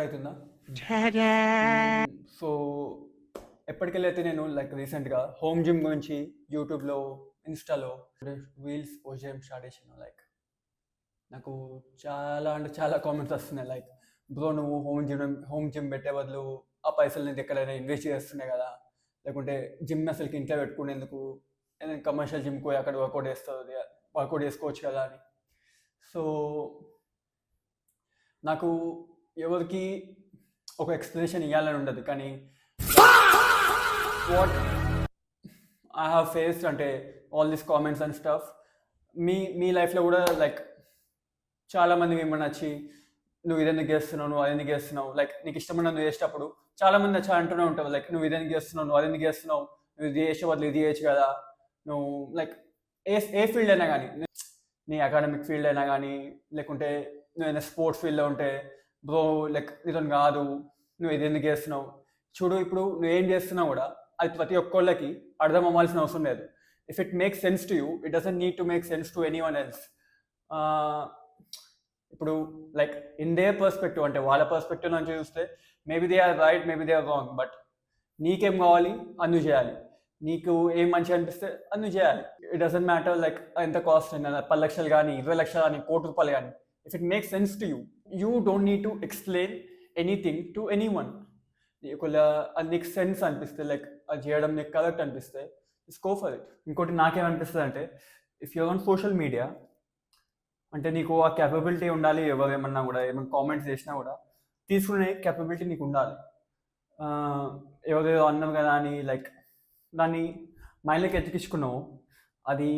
అవుతుందా? సో ఎప్పటికెళ్ళైతే నేను లైక్ రీసెంట్గా హోమ్ జిమ్ గురించి యూట్యూబ్లో ఇన్స్టాలో రీల్స్ పోస్ట్ చేయడం స్టార్ట్ చేసాను. లైక్ నాకు చాలా అంటే చాలా కామెంట్స్ వస్తున్నాయి. లైక్ బ్రో నువ్వు హోమ్ జిమ్ పెట్టే బదులు ఆ పైసలు నేను ఎక్కడైనా ఇన్వెస్ట్ చేస్తున్నాయి కదా, లేకుంటే జిమ్ అసలుకి ఇంట్లో పెట్టుకునేందుకు ఏదైనా కమర్షియల్ జిమ్కి పోయి అక్కడ వర్కౌట్ చేసుకోవచ్చు కదా అని. సో నాకు ఎవరికి ఒక ఎక్స్ప్లెనేషన్ ఇవ్వాలని ఉండదు, కానీ వాట్ ఐ హ్యావ్ ఫేస్డ్ అంటే all this comments and stuff మీ లైఫ్లో కూడా లైక్ చాలామంది మిమ్మల్ని వచ్చి నువ్వు ఇదెందుకు చేస్తున్నావు, నువ్వు అదెందుకు చేస్తున్నావు, లైక్ నీకు ఇష్టమైన నువ్వు చేసేటప్పుడు చాలామంది వచ్చి అంటూనే ఉంటావు లైక్ నువ్వు ఇదెందుకు చేస్తున్నావు, నువ్వు అదెందుకు చేస్తున్నావు, నువ్వు ఇది చేసే బదులు ఇది చేయొచ్చు కదా. నువ్వు లైక్ ఏ ఫీల్డ్ అయినా కానీ, నీ అకాడమిక్ ఫీల్డ్ అయినా కానీ, లేకుంటే నువ్వు ఏదైనా స్పోర్ట్స్ ఫీల్డ్లో ఉంటే బ్రో లైక్ ఇదో కాదు, నువ్వు ఇది ఎందుకు చేస్తున్నావు. చూడు, ఇప్పుడు నువ్వేం చేస్తున్నావు కూడా అది ప్రతి ఒక్కళ్ళకి అర్థం అవ్వాల్సిన అవసరం లేదు. If it makes sense to you, it doesn't need to make sense to anyone else. ఇప్పుడు లైక్ ఇన్ దే పర్స్పెక్టివ్, అంటే వాళ్ళ పర్స్పెక్టివ్ నుంచి చూస్తే maybe they are right, maybe they are wrong. But నీకేం కావాలి అన్ను చేయాలి, నీకు ఏం మంచిగా అనిపిస్తే అన్ను చేయాలి. ఇట్ డజంట్ మ్యాటర్ లైక్ ఎంత కాస్ట్ అయినా, 10 లక్షలు కానీ 20 లక్షలు కానీ ₹1,00,00,000 కానీ. If it makes sense to you, you don't need to explain anything to any one. అది నీకు సెన్స్ అనిపిస్తే, లైక్ అది చేయడం నీకు కరెక్ట్ అనిపిస్తే జస్ట్ గో ఫర్ ఇట్. ఇంకోటి నాకేమనిపిస్తుంది అంటే, if you're on social media అంటే నీకు ఆ క్యాపబిలిటీ ఉండాలి. ఏమన్నా కూడా ఏమైనా కామెంట్స్ చేసినా కూడా తీసుకునే క్యాపబిలిటీ నీకు ఉండాలి. ఎవరేదో అన్నావు కదా అని లైక్ దాన్ని మైండ్లోకి ఎత్తికించుకున్నావు, అది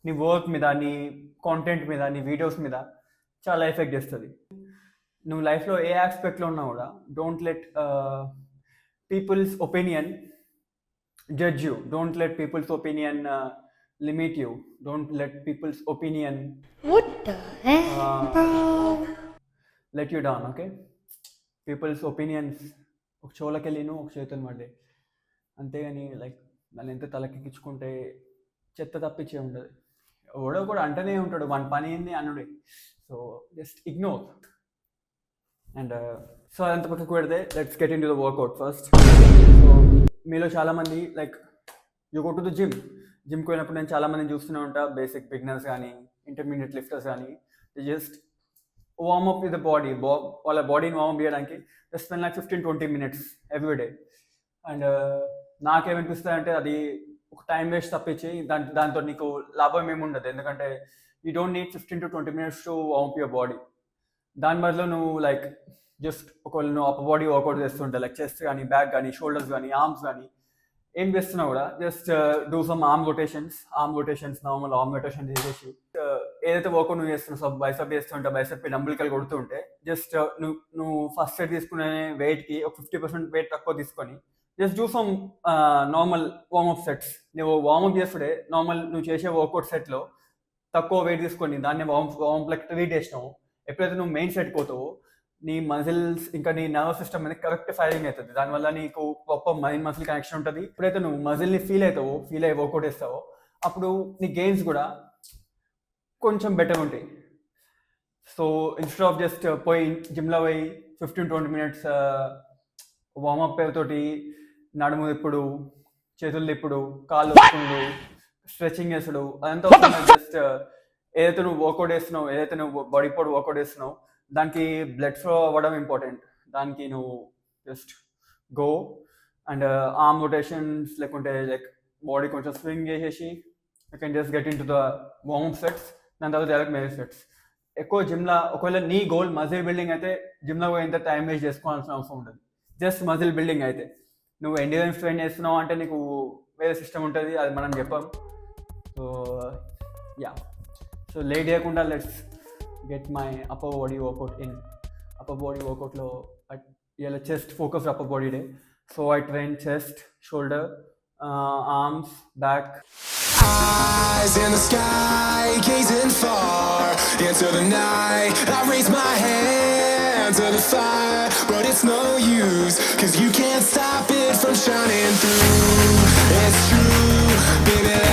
నీ వర్క్ మీద, నీ కాంటెంట్ మీద, నీ వీడియోస్ మీద చాలా ఎఫెక్ట్ చేస్తుంది. నువ్వు లైఫ్లో ఏ ఆస్పెక్ట్లో ఉన్నా కూడా don't let peoples opinion judge you, don't let peoples opinion limit you, don't let people's opinion let you down. Okay, people's opinions ఒక చోలకెళ్ళిను ఒక చేతుని పడ్డే అంతేగాని లైక్ దాన్ని ఎంత తలకెక్కించుకుంటే చెత్త తప్పించే ఉండదు. ఎవడో కూడా అంటనే ఉంటాడు, వాని పని ఏంది అనుడే. So just ignore. And so అదంత పక్కకు పెడితే let's get into the workout first. So మీలో చాలామంది like you go to the జిమ్కి పోయినప్పుడు నేను చాలామందిని చూస్తూనే ఉంటా, బేసిక్ బిగినర్స్ కానీ ఇంటర్మీడియట్ లిఫ్టర్స్ కానీ, just warm up with the body, వాళ్ళ బాడీని వార్మప్ చేయడానికి just spend like 15-20 minutes every day. And నాకేమనిపిస్తుంది అంటే అది ఒక టైం వేస్ట్ తప్పించి దాంతో నీకు లాభం ఏమి ఉండదు. ఎందుకంటే you don't need 15-20 minutes to warm up your body. దాని బదులు నువ్వు లైక్ జస్ట్ ఒకవేళ నువ్వు అప్పర్ బాడీ వర్కౌట్ చేస్తుంటే లైక్ చెస్ట్ కానీ, బ్యాక్ కానీ, షోల్డర్స్ కానీ, ఆర్మ్స్ కానీ ఏం చేస్తున్నా కూడా just do some arm rotations, normal arm rotation చేసేసి ఏదైతే వర్కౌట్ నువ్వు చేస్తున్నావు, సో బైసెప్ చేస్తుంటే బైసెప్ డంబుల్కల్ కొడుతుంటే జస్ట్ నువ్వు ఫస్ట్ సెట్ తీసుకునే వెయిట్కి ఒక 50% వెయిట్ తక్కువ తీసుకొని just do some normal warm up sets. నువ్వు వార్మప్ చేస్తుంటే నార్మల్ నువ్వు చేసే వర్కౌట్ సెట్లో తక్కువ వెయిట్ తీసుకొని దాన్ని వార్మప్ లెక్క ట్రీట్ చేసినావు. ఎప్పుడైతే నువ్వు మెయిన్ సెట్ పోతావో నీ మజిల్స్ ఇంకా నీ నర్వస్ సిస్టమ్ అనేది కరెక్ట్ ఫైరింగ్ అవుతుంది. దానివల్ల నీకు గొప్ప మైండ్ మజిల్ కనెక్షన్ ఉంటుంది. ఎప్పుడైతే నువ్వు మజిల్ని ఫీల్ అయ్యి వర్కౌట్ చేస్తావో అప్పుడు నీ గెయిన్స్ కూడా కొంచెం బెటర్ ఉంటాయి. సో ఇన్స్టెడ్ ఆఫ్ జస్ట్ పోయి జిమ్లో పోయి 15-20 minutes వార్మప్ తోటి నడుము తిప్పుడు, చేతులు తిప్పుడు, కాళ్ళు వస్తుంది, స్ట్రెచింగ్ చేసుడు, అదంతా జస్ట్ ఏదైతే నువ్వు వర్కౌట్ చేస్తున్నావు, ఏదైతే నువ్వు బాడీ పార్ట్ వర్కౌట్ చేస్తున్నావు దానికి బ్లడ్ ఫ్లో అవ్వడం ఇంపార్టెంట్. దానికి నువ్వు just go and arm rotations లేకుంటే లైక్ బాడీ కొంచెం స్వింగ్ చేసేసి you can just get into the warm up sets. దాని తర్వాత డైరెక్ట్ మెయిన్ సెట్స్. ఎక్కువ జిమ్లో ఒకవేళ నీ గోల్ మజిల్ బిల్డింగ్ అయితే జిమ్లో పోయేంత టైం వేస్ట్ చేసుకోవాల్సిన అవసరం ఉంటుంది. జస్ట్ మజిల్ బిల్డింగ్ అయితే నువ్వు ఎండ్యూరెన్స్ ట్రైన్ చేస్తున్నావు అంటే నీకు వేరే సిస్టమ్ ఉంటుంది, అది మనం చెప్పాం. సో యా, సో లేట్ చేయకుండా let's get my upper body workout in. Upper body workout lo yella chest focused upper body day. So I train chest, shoulder, arms, back. Eyes in the sky, gazing far into the night. I raise my hand to the fire, but it's no use, 'cause you can't stop it from shining through. It's true, baby.